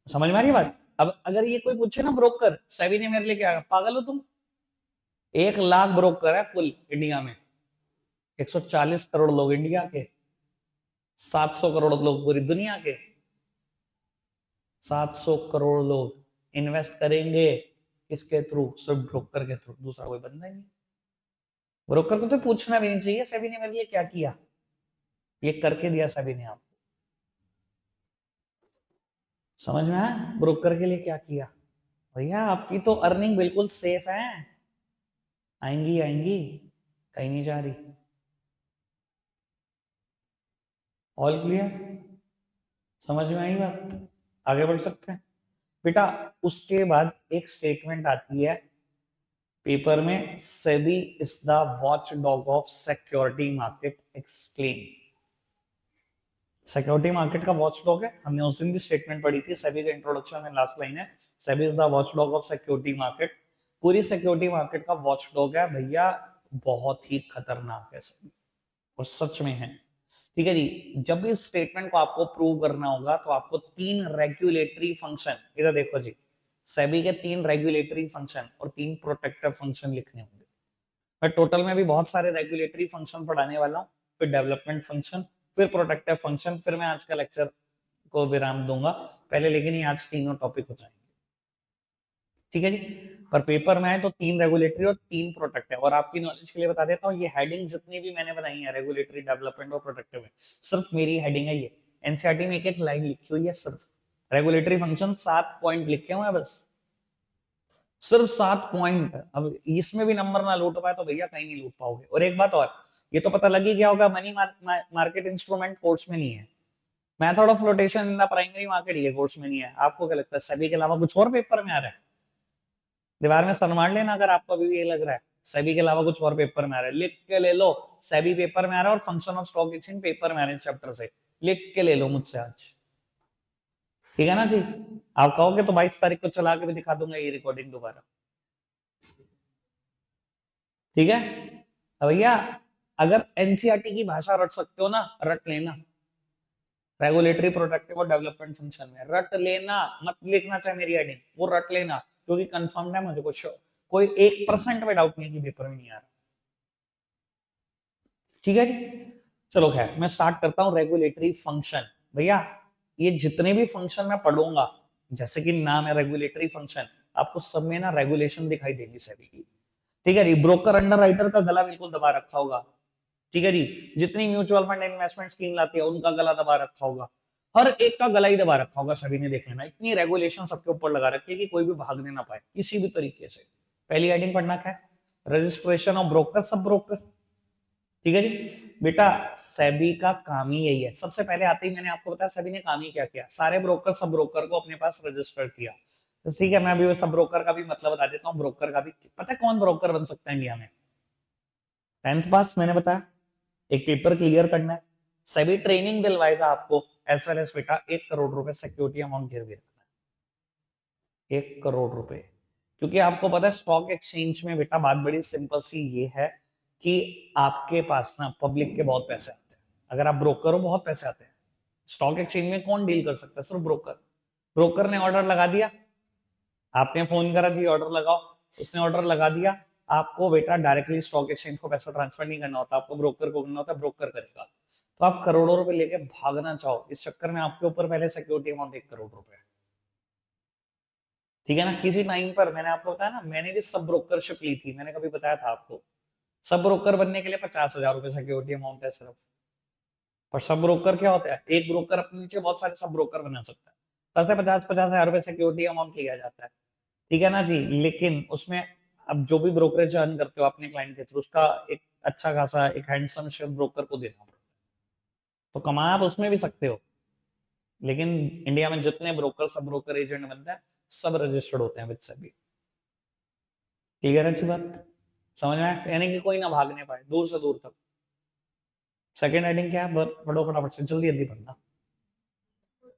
समझ में आ रही है बात? अब अगर ये कोई पूछे ना ब्रोकर सेबी ने मेरे लिए क्या, पागल हो तुम? 1 लाख ब्रोकर है कुल इंडिया में, 140 करोड़ लोग इंडिया के, 700 करोड़ लोग पूरी दुनिया के। 700 करोड़ लोग इन्वेस्ट करेंगे किसके थ्रू? सिर्फ ब्रोकर के थ्रू, दूसरा कोई बंदा ही नहीं। ब्रोकर को तो पूछना भी नहीं चाहिए सेबी ने मेरे लिए क्या किया, ये करके दिया सेबी ने आपको। समझ में आया ब्रोकर के लिए क्या किया? भैया आपकी तो अर्निंग बिल्कुल सेफ है, आएंगी आएंगी, कहीं नहीं जा रही। All clear? समझ में आई बात? आगे बढ़ सकते हैं बेटा। उसके बाद एक स्टेटमेंट आती है पेपर में, SEBI is the watch dog of security market, explain. Security market का वॉच डॉग है, हमने उस दिन भी स्टेटमेंट पढ़ी थी, सेबी का इंट्रोडक्शन में लास्ट लाइन है, SEBI is the watch dog of security market. पूरी सिक्योरिटी मार्केट का वॉच डॉग है भैया, बहुत ही खतरनाक है सेबी, और सच में है। ठीक है जी, जब इस स्टेटमेंट को आपको प्रूव करना होगा तो आपको 3 रेगुलेटरी फंक्शन, इधर देखो जी, सेबी के 3 रेगुलेटरी फंक्शन और 3 प्रोटेक्टिव फंक्शन लिखने होंगे। मैं टोटल में भी बहुत सारे रेगुलेटरी फंक्शन पढ़ाने वाला हूँ, फिर डेवलपमेंट फंक्शन, फिर प्रोटेक्टिव फंक्शन, फिर मैं आज का लेक्चर को विराम दूंगा पहले, लेकिन ये आज तीनों टॉपिक हो जाएंगे। ठीक है जी, पर पेपर में है तो 3 रेगुलेटरी और 3 प्रोटेक्टिव। और आपकी नॉलेज के लिए बता देता हूँ, ये हेडिंग जितनी भी मैंने बनाई है रेगुलेटरी, डेवलपमेंट और प्रोटेक्टिव है, सिर्फ मेरी हेडिंग है ये। एनसीईआरटी में एक एक लाइन लिखी हुई है, सिर्फ रेगुलेटरी फंक्शन 7 पॉइंट लिखे हुए हैं बस, सिर्फ 7 पॉइंट। अब इसमें भी नंबर ना लूट पाए तो भैया कहीं नहीं लूट पाओगे। और एक बात और, ये तो पता लग ही गया होगा, मनी मार्केट इंस्ट्रूमेंट कोर्स में नहीं है, method of flotation in the primary market ये कोर्स में नहीं है। आपको क्या लगता है सेबी के अलावा कुछ और पेपर में आ रहा है? दीवार में सर मार लेना अगर आपको अभी भी ये लग रहा है सेबी के अलावा कुछ और पेपर में आ रहा है, लिख के ले लो। सेबी पेपर में आ रहा है और function of stock exchange paper में आ रहे हैं चैप्टर से, लिख के ले लो मुझसे आज। ठीक है ना जी? आप कहोगे तो 22 तारीख को चला के भी दिखा दूंगा ये रिकॉर्डिंग दोबारा। ठीक है भैया, अगर एनसीईआरटी की भाषा रट सकते हो ना, रट लेना। रेगुलेटरी, प्रोटेक्टिव और डेवलपमेंट फंक्शन में रट लेना, मत लिखना चाहे मेरी हेडिंग, वो रट लेना, क्योंकि कंफर्म है मुझे को कोई 1% में डाउट नहीं कि पेपर में नहीं आ रहा। ठीक है जी, चलो खैर मैं स्टार्ट करता हूं रेगुलेटरी फंक्शन। भैया ये जितने भी फंक्शन मैं पढ़ूंगा, जैसे कि नाम है रेगुलेटरी फंक्शन, आपको सब में ना रेगुलेशन दिखाई देगी सेबी की। ठीक है जी, ब्रोकर अंडर राइटर का गला बिल्कुल दबा रखा होगा। ठीक है जी, जितनी म्यूचुअल फंड इन्वेस्टमेंट स्कीम लाती है उनका गला दबा रखा होगा, हर एक का गला ही दबा रखा होगा सभी ने, देख लेना। इतनी रेगुलेशन सबके ऊपर लगा रखी है कि कोई भी भागने ना पाए किसी भी तरीके से। पहली हेडिंग पढ़ना क्या है? Registration of broker, sub broker. ठीक है जी बेटा, सेबी का काम ही यही है। सबसे पहले आते ही मैंने आपको बताया सेबी ने काम ही क्या किया, सारे ब्रोकर सब ब्रोकर को अपने पास रजिस्टर किया। तो ठीक है, मैं अभी सब ब्रोकर का भी मतलब बता देता हूँ। ब्रोकर का भी पता है कौन ब्रोकर बन सकता है इंडिया में? 10th पास मैंने बताया, एक पेपर क्लियर करना है, सभी ट्रेनिंग दिलवाएगा आपको, एज वेल एज बेटा 1 करोड़ रुपए सिक्योरिटी अमाउंट गिरवी रखना है, 1 करोड़ रुपए। क्योंकि आपको पता है स्टॉक एक्सचेंज में बेटा बात बड़ी सिंपल सी ये है कि आपके पास ना पब्लिक के बहुत पैसे आते हैं, अगर आप ब्रोकर हो बहुत पैसे आते हैं। स्टॉक एक्सचेंज में कौन डील कर सकता है? सिर्फ ब्रोकर। ब्रोकर ने ऑर्डर लगा दिया, आपने फोन करा जी ऑर्डर लगाओ, उसने ऑर्डर लगा दिया, आपको बेटा डायरेक्टली स्टॉक एक्सचेंज को पैसा ट्रांसफर नहीं करना होता, आपको ब्रोकर को करना होता है, ब्रोकर करेगा। तो आप करोड़ों रुपए लेके भागना चाहो, इस चक्कर में आपके ऊपर पहले सिक्योरिटी अमाउंट 1 करोड़ रुपए। ठीक है ना? किसी टाइम पर मैंने आपको बताया ना, मैंने भी सब ब्रोकरशिप ली थी, मैंने कभी बताया था आपको, सब ब्रोकर बनने के लिए 50,000 रुपए सिक्योरिटी अमाउंट है सिर्फ। पर सब ब्रोकर क्या होता है? एक ब्रोकर अपने नीचे बहुत सारे सब ब्रोकर बना सकता है, सबसे 50-50 हजार रुपए सिक्योरिटी अमाउंट लिया जाता है। ठीक है ना जी, लेकिन उसमें आप जो भी ब्रोकरेज अर्न करते हो अपने क्लाइंट के थ्रू, उसका एक अच्छा खासा एक हैंडसम शेयर ब्रोकर को देना पड़ता है। तो कमा आप उसमें भी सकते हो, लेकिन इंडिया में जितने ब्रोकर, सब ब्रोकर एजेंट बनते हैं, सब रजिस्टर्ड होते हैं विद सेबी। ठीक है ना, अच्छी बात समझ में आया? यानी कि कोई ना भागने पाए दूर से दूर तक। सेकंड हेडिंग क्या है, पढ़ो फटाफट से, जल्दी जल्दी पढ़ना।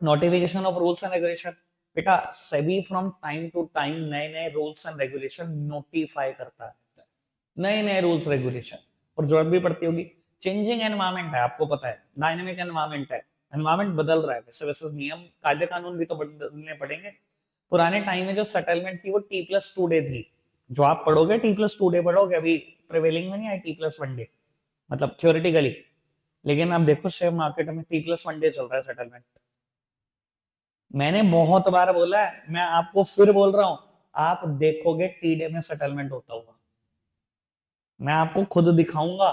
Notification of rules and regulation. बेटा SEBI from time to time नए नए रूल्स एंड रेगुलेशन नोटिफाई करता है, नए नए रूल्स रेगुलेशन, और जरूरत भी पड़ती होगी। चेंजिंग एनवायरमेंट है, आपको पता है, डायनेमिक एनवायरमेंट है, एनवायरमेंट बदल रहा है, वैसे वैसे नियम कायदे कानून भी तो बदलने पड़ेंगे। पुराने टाइम में जो सेटलमेंट थी वो T+2 डे थी, जो आप पढ़ोगे T+2 डे पढ़ोगे, अभी प्रिवेलिंग में नहीं है T+1 डे, मतलब थ्योरेटिकली। लेकिन आप देखो शेयर मार्केट में T+1 डे चल रहा है सेटलमेंट। मैंने बहुत बार बोला है, मैं आपको फिर बोल रहा हूं, आप देखोगे टी डे में सेटलमेंट होता हुआ, मैं आपको खुद दिखाऊंगा,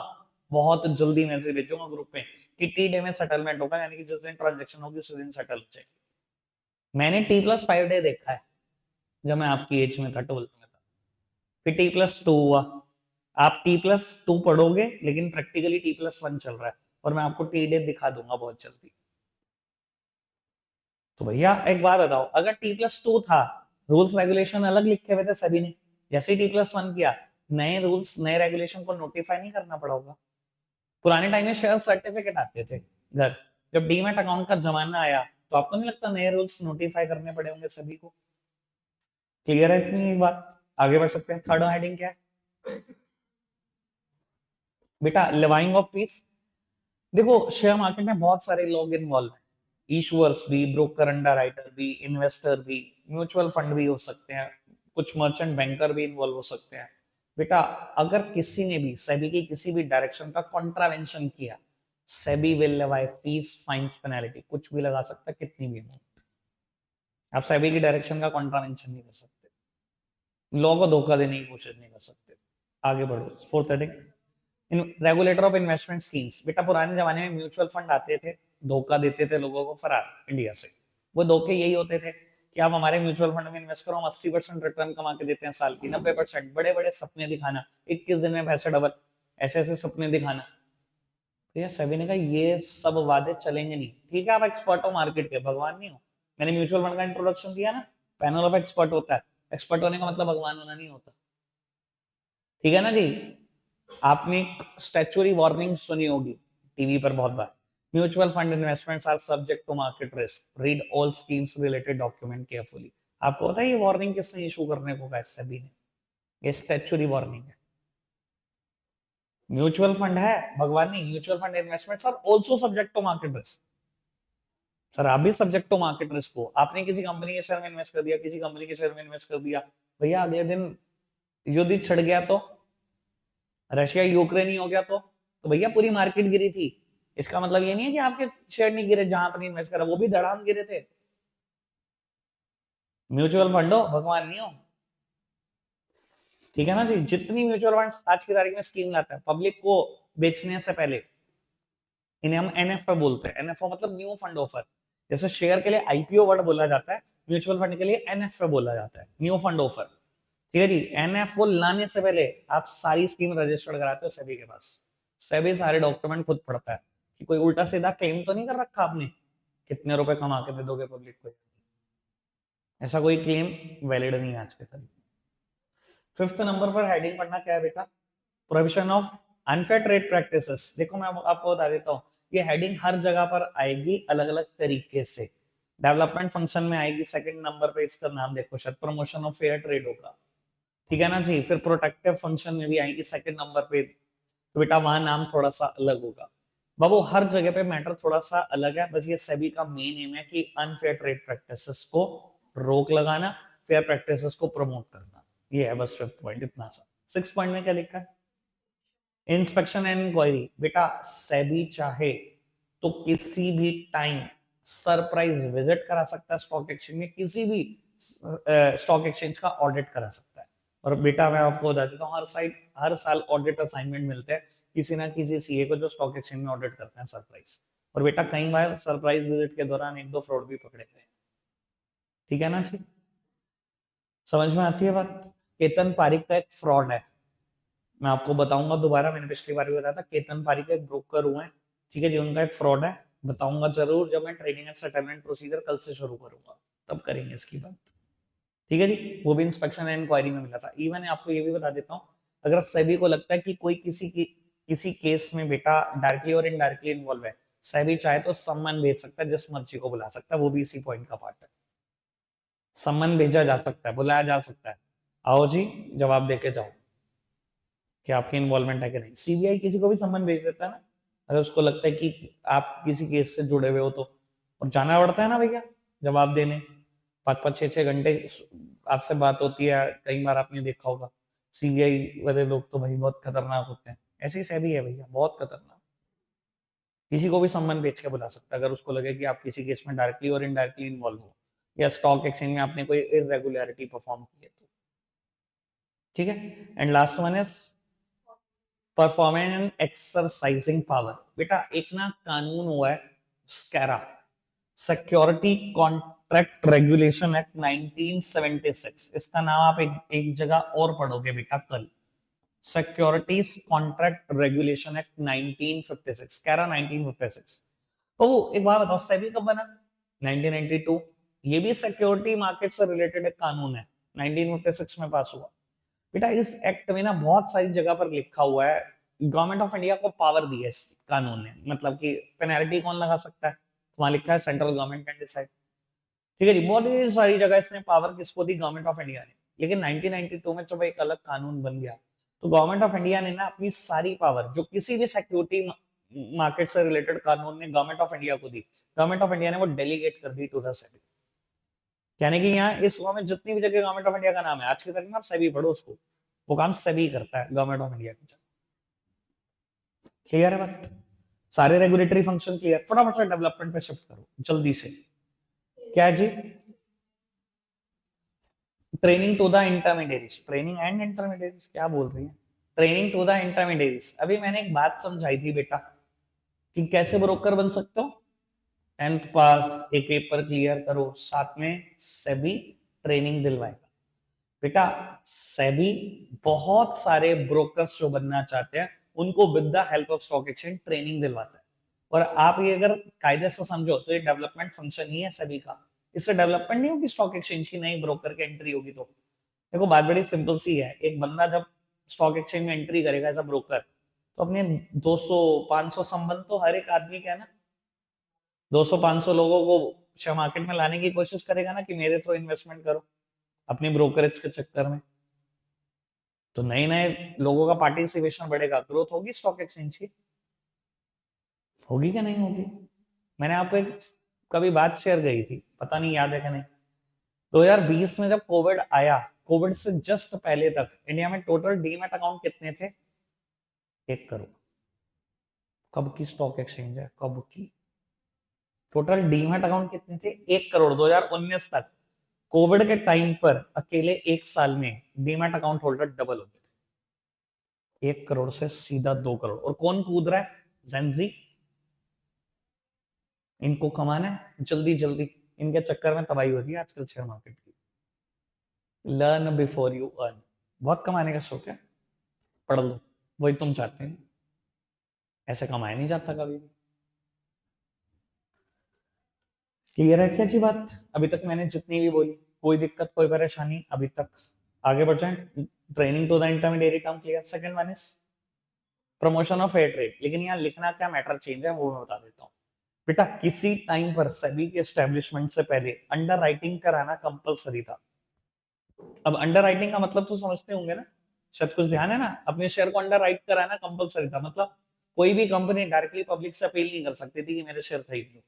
बहुत जल्दी मैसेज भेजूंगा ग्रुप में कि टी डे में सेटलमेंट होगा, यानी कि जिस दिन ट्रांजेक्शन होगी उस दिन सेटल हो जाएगी। मैंने T+5 डे देखा है जब मैं आपकी एज में था, 12th में था, फिर T+2 हुआ। आप T+2 पढ़ोगे, लेकिन प्रैक्टिकली T+1 चल रहा है, और मैं आपको टी डे दिखा दूंगा बहुत जल्दी। तो भैया एक बात बताओ, अगर T+2 था, रूल्स रेगुलेशन अलग लिखे हुए थे सभी ने, जैसे T+1 किया, नए रूल्स नए रेगुलेशन को नोटिफाई नहीं करना पड़ेगा? पुराने टाइम में शेयर सर्टिफिकेट आते थे घर, जब डीमैट अकाउंट का जमाना आया, तो आपको नहीं लगता नए रूल्स नोटिफाई करने पड़े होंगे सभी को? क्लियर है इतनी एक बात? आगे बढ़ सकते हैं। थर्ड हेडिंग क्या है बेटा? लिवाइंग ऑफ फीस। देखो शेयर मार्केट में बहुत सारे लोग इन्वॉल्व हैं, इशुअर्स भी, ब्रोकर अंडरराइटर भी, इन्वेस्टर भी, म्यूचुअल फंड भी हो सकते हैं, कुछ मर्चेंट बैंकर भी इन्वॉल्व हो सकते हैं। बेटा अगर किसी ने भी सेबी की किसी भी डायरेक्शन का कॉन्ट्रावेंशन किया, SEBI will levy fees, fines, penalty, कुछ भी लगा सकता है, कितनी भी अमाउंट। आप सेबी की डायरेक्शन का कॉन्ट्रावेंशन नहीं कर सकते, लॉ को धोखा देने की कोशिश नहीं कर सकते। आगे बढ़ो, fourth heading, regulator of investment schemes. बेटा पुराने जमाने में म्यूचुअल फंड आते थे, धोखा देते थे लोगों को फरार इंडिया से। वो धोखे यही होते थे कि आप हमारे म्यूचुअल फंड में इन्वेस्ट करो, हम 80% रिटर्न कमा के देते हैं साल की, 90%, बड़े बड़े सपने दिखाना, 21 दिन में पैसे डबल, ऐसे ऐसे सपने दिखाना। तो ये सेबी ने कहा ये सब वादे चलेंगे नहीं। ठीक है, आप एक्सपर्ट हो मार्केट के, भगवान नहीं हो। मैंने म्यूचुअल फंड का इंट्रोडक्शन दिया ना, पैनल ऑफ एक्सपर्ट होता है, एक्सपर्ट होने का मतलब भगवान होना नहीं होता। ठीक है ना जी? आपने स्टैच्यूरी वार्निंग सुनी होगी टीवी पर बहुत बार, mutual fund investments are subject to market risk, read all schemes related document carefully. आपको पता है ये वार्निंग किसने इशू करने को कहा? सेबी ने। ये स्टैच्यूरी वार्निंग है। म्यूचुअल फंड है, भगवान नहीं, mutual fund investments are also subject to market risk. Sir आप भी सब्जेक्ट टू मार्केट रिस्क हो, आपने किसी कंपनी के शेयर में इन्वेस्ट कर दिया, किसी कंपनी के शेयर में इन्वेस्ट कर दिया, भैया अगले दिन युद्ध छिड़ गया तो, रशिया यूक्रेन ही हो गया तो भैया पूरी मार्केट गिरी थी। इसका मतलब ये नहीं है कि आपके शेयर नहीं गिरे, जहां आपने इन्वेस्ट करा वो भी धड़ाम गिरे थे। म्यूचुअल फंड हो, भगवान नहीं हो। ठीक है ना जी? जितनी म्यूचुअल फंड आज की तारीख में स्कीम लाता है पब्लिक को बेचने से पहले, इन्हें हम एनएफओ बोलते हैं। एनएफओ मतलब न्यू फंड ऑफर। जैसे शेयर के लिए आईपीओ वर्ड बोला जाता है, म्यूचुअल फंड के लिए एनएफओ बोला जाता है, न्यू फंड ऑफर। ठीक है जी? एनएफओ लाने से पहले आप सारी स्कीम रजिस्टर्ड कराते हो सेबी के पास। सेबी सारे डॉक्यूमेंट खुद पढ़ता है कि कोई उल्टा सीधा क्लेम तो नहीं कर रखा आपने, कितने रुपए कमा के दे दोगे पब्लिक को। ऐसा कोई क्लेम वैलिड नहीं है आज के तारीख में। फिफ्थ नंबर पर हेडिंग पढ़ना क्या है बेटा? Prohibition of unfair trade practices. देखो मैं आपको बता देता हूँ, ये हेडिंग हर जगह पर आएगी अलग अलग तरीके से। डेवलपमेंट फंक्शन में आएगी सेकंड नंबर पे, इसका नाम देखो शायद, प्रमोशन ऑफ फेयर ट्रेड होगा। ठीक है ना जी? फिर प्रोटेक्टिव फंक्शन में भी आएगी सेकंड नंबर पे, तो बेटा वहां नाम थोड़ा सा अलग होगा। बाबू हर जगह पे मैटर थोड़ा सा अलग है, बस ये सभी का मेन एम है कि अनफेयर ट्रेड प्रैक्टिसेस को रोक लगाना, फेयर प्रैक्टिसेस को प्रमोट करना। ये है बस फिफ्थ पॉइंट, इतना सा। सिक्स पॉइंट में क्या लिखा है? Inspection and inquiry. बेटा सेबी चाहे तो किसी भी टाइम सरप्राइज विजिट करा सकता है स्टॉक एक्सचेंज में, किसी भी स्टॉक एक्सचेंज का ऑडिट करा सकता है। और बेटा मैं आपको बता देता हूँ, हर साल ऑडिट असाइनमेंट मिलते हैं किसी ना किसी सीए को, जो स्टॉक एक्सचेंज में ऑडिट करते हैं सरप्राइज। और बेटा कई बार सरप्राइज विजिट के दौरान एक दो फ्रॉड भी पकड़े गए। ठीक है ना जी? समझ में आती है बात? केतन पारिक का एक फ्रॉड है, मैं आपको बताऊंगा दोबारा, मैंने पिछली बार भी बताया था, केतन पारिक एक ब्रोकर हुए हैं, ठीक है जी, उनका एक फ्रॉड है, बताऊंगा जरूर जब मैं ट्रेडिंग एंड सेटलमेंट प्रोसीजर कल से शुरू करूंगा, तब करेंगे इसकी बात, ठीक है जी। वो भी इंस्पेक्शन एंड इंक्वायरी में मिला था। इवन आपको ये भी बता देता हूँ, अगर सेबी को लगता है कि कोई किसी केस में बेटा डायरेक्टली और इनडायरेक्टली इन्वॉल्व है, सेबी चाहे तो सम्मन भेज सकता है, जिस मर्जी को बुला सकता है, वो भी इसी पॉइंट का पार्ट है। सम्मन भेजा जा सकता है, बुलाया जा सकता है, आओ जी जवाब देके जाओ कि आपकी इन्वॉल्वमेंट है कि नहीं। सीबीआई किसी को भी सम्मन भेज देता है ना, अगर उसको लगता है कि आप किसी केस से जुड़े हुए हो तो, और जाना पड़ता है ना भैया जवाब देने, 5-5 6 6 घंटे आपसे बात होती है, कई बार आपने देखा होगा। सीबीआई वाले लोग तो भाई बहुत खतरनाक होते हैं, ऐसे ही सेबी है भैया, बहुत खतरनाक, किसी को भी सम्मन भेज के बुला सकता है अगर उसको लगे कि आप किसी केस में डायरेक्टली और इनडायरेक्टली इन्वॉल्व हो, या स्टॉक एक्सचेंज में आपने कोई इरेगुलरिटी परफॉर्म की है तो, ठीक है। And last one is performing and exercising power. बेटा एक ना कानून हुआ है स्कैरा, सिक्योरिटी कॉन्ट्रैक्ट रेगुलेशन एक्ट 1976, इसका नाम आप एक जगह और पढ़ोगे बेटा कल, सिक्योरिटीज कॉन्ट्रैक्ट रेगुलेशन एक्ट 1956, कैरा 1956। तो एक बात बताओ, सेबी कब बना? 1992। ये भी सिक्योरिटी मार्केट से रिलेटेड एक कानून है, 1956 में पास हुआ। बेटा इस एक्ट में ना बहुत सारी जगह पर लिखा हुआ है, गवर्नमेंट ऑफ इंडिया को पावर दी है इस कानून ने, मतलब कि पेनल्टी कौन लगा सकता है, वहां लिखा है सेंट्रल गवर्नमेंट कैन डिसाइड, ठीक है जी। बहुत ही सारी जगह इसने पावर किसको दी, गवर्नमेंट ऑफ इंडिया ने। लेकिन 1992 में जब एक अलग कानून बन गया, तो गवर्नमेंट ऑफ इंडिया ने ना अपनी सारी पावर, जो किसी भी सिक्योरिटी मार्केट से रिलेटेड कानून ने गवर्नमेंट ऑफ इंडिया को दी, गवर्नमेंट ऑफ इंडिया ने वो डेलीगेट कर दी टू द सेबी। यानी कि यहाँ इस लॉ में जितनी भी जगह गवर्नमेंट ऑफ इंडिया का नाम है, आज की तारीख में आप सेबी पढ़ो उसको, वो काम सेबी करता है गवर्नमेंट ऑफ इंडिया की। क्लियर है बात? सारे रेगुलेटरी फंक्शन क्लियर, फटाफट से डेवलपमेंट पे शिफ्ट करो जल्दी से। क्या है जी? Training to the intermediaries, training and intermediaries क्या बोल रही है, ट्रेनिंग टू द इंटरमीडिएरीज। अभी मैंने एक बात समझाई थी बेटा कि कैसे ब्रोकर बन सकते हो, 10th पास, एक पेपर क्लियर करो, साथ में सेबी ट्रेनिंग दिलवाएगा। बेटा सेबी बहुत सारे ब्रोकर्स जो बनना चाहते हैं उनको with the help of stock exchange training दिलवाता है, और आप ये अगर कायदे से समझो तो ये डेवलपमेंट फंक्शन ही है सेबी का। इससे डेवलपमेंट नहीं होगी स्टॉक एक्सचेंज की, नई ब्रोकर की एंट्री होगी तो। देखो बात बड़ी सिंपल सी है, एक बंदा जब स्टॉक एक्सचेंज में एंट्री करेगा एज अ ब्रोकर, तो अपने 200-500 संबंध तो हर एक आदमी का है ना, 200-500 लोगों को शेयर मार्केट में लाने की कोशिश करेगा ना कि मेरे थ्रू इन्वेस्टमेंट करो अपनी ब्रोकरेज के चक्कर में, तो नए नए लोगों का पार्टिसिपेशन बढ़ेगा, ग्रोथ होगी स्टॉक एक्सचेंज की, होगी क्या नहीं होगी? मैंने आपको एक कभी बात शेयर गई थी, पता नहीं याद है कि नहीं, 2020 में जब कोविड आया, कोविड से जस्ट पहले तक इंडिया में टोटल डीमैट अकाउंट कितने थे? 1 करोड़। कब की स्टॉक एक्सचेंज है, कब की? टोटल डीमैट अकाउंट कितने थे? 1 करोड़। 2019 तक, कोविड के टाइम पर अकेले एक साल में डीमैट अकाउंट होल्डर डबल हो गए, 1 करोड़ से सीधा 2 करोड़। और कौन कूद रहा है? जेंजी। इनको कमाना है जल्दी जल्दी, इनके चक्कर में तबाही हो रही है आजकल शेयर मार्केट की। लर्न बिफोर यू अर्न, बहुत कमाने का शौक है, पढ़ लो, वही तुम चाहते हैं, ऐसे कमाया नहीं जाता कभी भी। क्लियर है क्या जी बात? अभी तक मैंने जितनी भी बोली, कोई दिक्कत कोई परेशानी अभी तक? आगे बढ़ जाए। Training to the intermediate term clear. Second one is promotion of fair trade. लेकिन यहाँ लिखना क्या मैटर चेंज है वो मैं बता देता हूँ। बेटा किसी टाइम पर सेबी के एस्टेब्लिशमेंट से पहले अंडर राइटिंग कराना कंपलसरी था। अब अंडर राइटिंग का मतलब तो समझते होंगे ना, शायद कुछ ध्यान है ना, अपने शेयर को अंडर राइट कराना कंपलसरी था, मतलब कोई भी कंपनी डायरेक्टली पब्लिक से अपील नहीं कर सकती थी कि मेरे शेयर खरीद लो,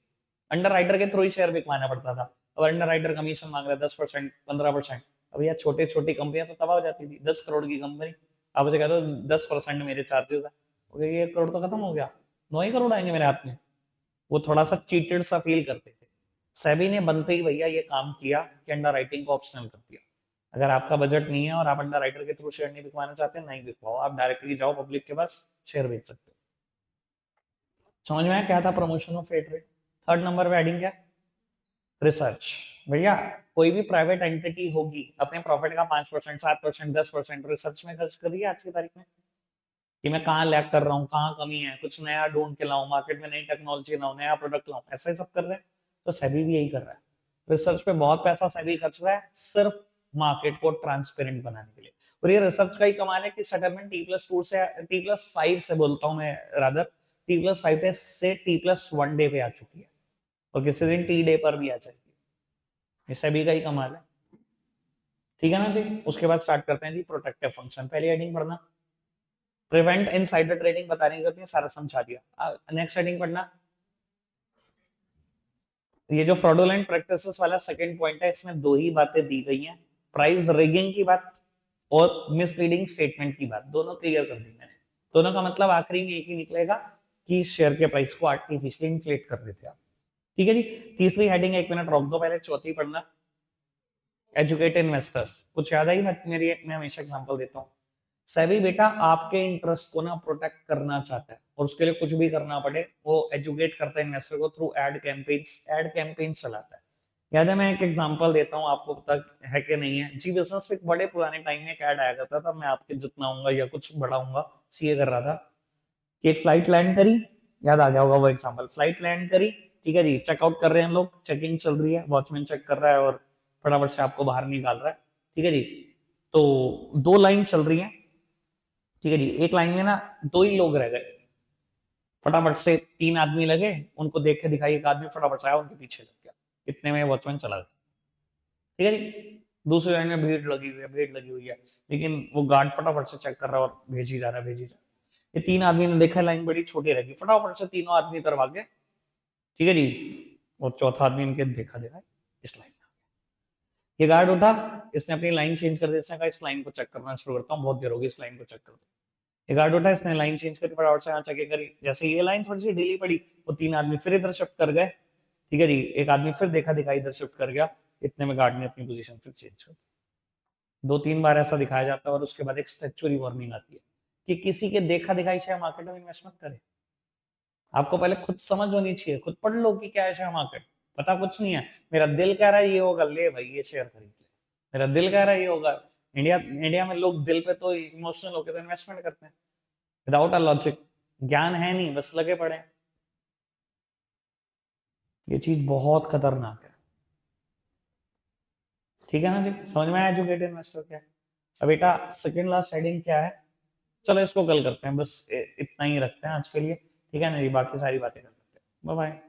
अंडर राइटर के थ्रू ही शेयर बिकवाना पड़ता था। अब अंडर राइटर कमीशन मांग रहा है 10%, 15%। अब यार छोटी छोटी कंपनियां तो तबाह हो जाती थी, 10 करोड़ की कंपनी, आप उसे कहते हो 10% मेरे चार्जेस है, ये 1 करोड़ तो खत्म हो गया, 9 ही करोड़ आएंगे मेरे हाथ में। वो थोड़ा सा चीटेड सा फील करते थे। सेबी ने बनते ही भैया ये काम किया कि अंडर राइटिंग को ऑप्शनल कर दिया। अगर आपका बजट नहीं है और आप अंडर राइटर के थ्रू शेयर नहीं बिकवाना चाहते, नहीं बिकवाओ, आप डायरेक्टली जाओ पब्लिक के पास, शेयर बेच सकते हो। समझ में आया क्या था promotion of fair trade? Third number पे एडिंग क्या? रिसर्च। भैया कोई भी प्राइवेट एंटिटी होगी अपने प्रॉफिट का 5%, 7%, 10% रिसर्च में खर्च कर रही है आज की तारीख में, कि मैं कहाँ लैग कर रहा हूँ, कहाँ कमी है, कुछ नया ढूंढ के लाऊं, मार्केट में नई टेक्नोलॉजी लाऊं, नया प्रोडक्ट लाऊं, ऐसा ही सब कर रहे हैं। तो सेबी भी यही कर रहा है, रिसर्च पे बहुत पैसा सेबी खर्च रहा है सिर्फ मार्केट को ट्रांसपेरेंट बनाने के लिए। और ये रिसर्च का ही कमाल है कि सेटलमेंट T+2 से T+5 से बोलता हूँ मैं, रादर T+5 से T+1 डे पे आ चुकी है, और किसी दिन टी डे पर भी आ जाएगी। ये सेबी का ही कमाल है। ठीक है ना जी। उसके बाद स्टार्ट करते हैं जी प्रोटेक्टिव फंक्शन। पहली हेडिंग पढ़ना, प्रिवेंट इनसाइडर ट्रेडिंग, बताने की जरूरत नहीं, सारा समझा दिया। नेक्स्ट हेडिंग पढ़ना, ये जो फ्रॉडुलेंट प्रैक्टिसेस वाला सेकंड पॉइंट है, इसमें दो ही बातें दी गई हैं, प्राइस रिगिंग की बात और मिसलीडिंग स्टेटमेंट की बात, दोनों क्लियर कर दी मैंने। दोनों का मतलब आखिरी में एक ही निकलेगा कि शेयर के प्राइस को आर्टिफिशियली इन्फ्लेट कर देते आप। ठीक है जी। तीसरी हेडिंग 1 मिनट रोक दो पहले, चौथी पढ़ना, एजुकेट इन्वेस्टर्स। कुछ याद आई? मैं हमेशा एग्जांपल देता हूँ। सेबी बेटा आपके इंटरेस्ट को ना प्रोटेक्ट करना चाहता है, और उसके लिए कुछ भी करना पड़े वो एजुकेट करता है इन्वेस्टर को थ्रू एड कैंपेन्स चलाता है। याद है, मैं एक एग्जांपल देता हूँ, आपको पता है कि नहीं है जी। बिजनेस पे बड़े पुराने टाइम में एक ऐड आया करता था, मैं आपके जितना हूँ या कुछ बढ़ाऊंगा, सीए कर रहा था कि एक फ्लाइट लैंड करी, याद आ गया होगा वो एग्जांपल, फ्लाइट लैंड करी, ठीक है जी, चेकआउट कर रहे हैं लोग, चेकिंग चल रही है, वॉचमैन चेक कर रहा है और फटाफट से आपको बाहर निकाल रहा है। ठीक है जी। तो दो लाइन चल रही है, ठीक है जी। एक लाइन में ना दो ही लोग रह गए, फटाफट से तीन आदमी लगे, उनको देख के दिखाई, एक आदमी फटाफट से आया उनके पीछे लग गया, इतने में वॉचमैन चला गया। ठीक है जी। दूसरी लाइन में भीड़ लगी हुई है, भीड़ लगी हुई है, लेकिन वो गार्ड फटाफट से चेक कर रहा है और भेजी जा रहा है, भेजी जा रहा है। ये तीन आदमी ने देखा लाइन बड़ी छोटी रहेगी, फटाफट से तीनों आदमी तरफ आ गए। ठीक है जी। और चौथा आदमी इनके देखा देखा इस लाइन में, ये गार्ड उठा, इसने अपनी लाइन चेंज कर दी, इसने कहा इस लाइन को चेक करना शुरू करता हूँ, बहुत देर होगी, इस लाइन को चेक कर दो। ये गार्ड उठा, इसने लाइन चेंज करके फटाफट से यहाँ चेक करी, जैसे ये लाइन थोड़ी सी ढीली पड़ी, वो तीन आदमी फिर इधर शिफ्ट कर गए। ठीक है जी। एक आदमी फिर देखा दिखाई इधर शिफ्ट कर गया, इतने में गार्ड ने अपनी पोजीशन फिर चेंज कर दी। दो तीन बार ऐसा दिखाया जाता है और उसके बाद एक स्टैच्यूरी वार्निंग आती है कि किसी के देखा दिखाई शेयर मार्केट में इन्वेस्ट मत करें। आपको पहले खुद समझ होनी चाहिए, खुद पढ़ लो कि क्या है शेयर मार्केट, पता कुछ नहीं है, मेरा दिल कह रहा है ये होगा, ले भाई ये शेयर खरीद ले, मेरा दिल कह रहा है ये होगा। इंडिया इंडिया में लोग दिल पे तो इमोशनल होकर तो इन्वेस्टमेंट करते हैं विदाउट अ लॉजिक, ज्ञान है नहीं, बस लगे पड़े। ये चीज बहुत खतरनाक है। ठीक है ना जी, समझ में आया एजुकेटेड इन्वेस्टर क्या है? अब बेटा सेकंड लास्ट हेडिंग क्या है, चलो इसको कल करते हैं, बस इतना ही रखते हैं आज के लिए। ठीक है ना जी, बाकी सारी बातें कर लेते हैं। Bye bye.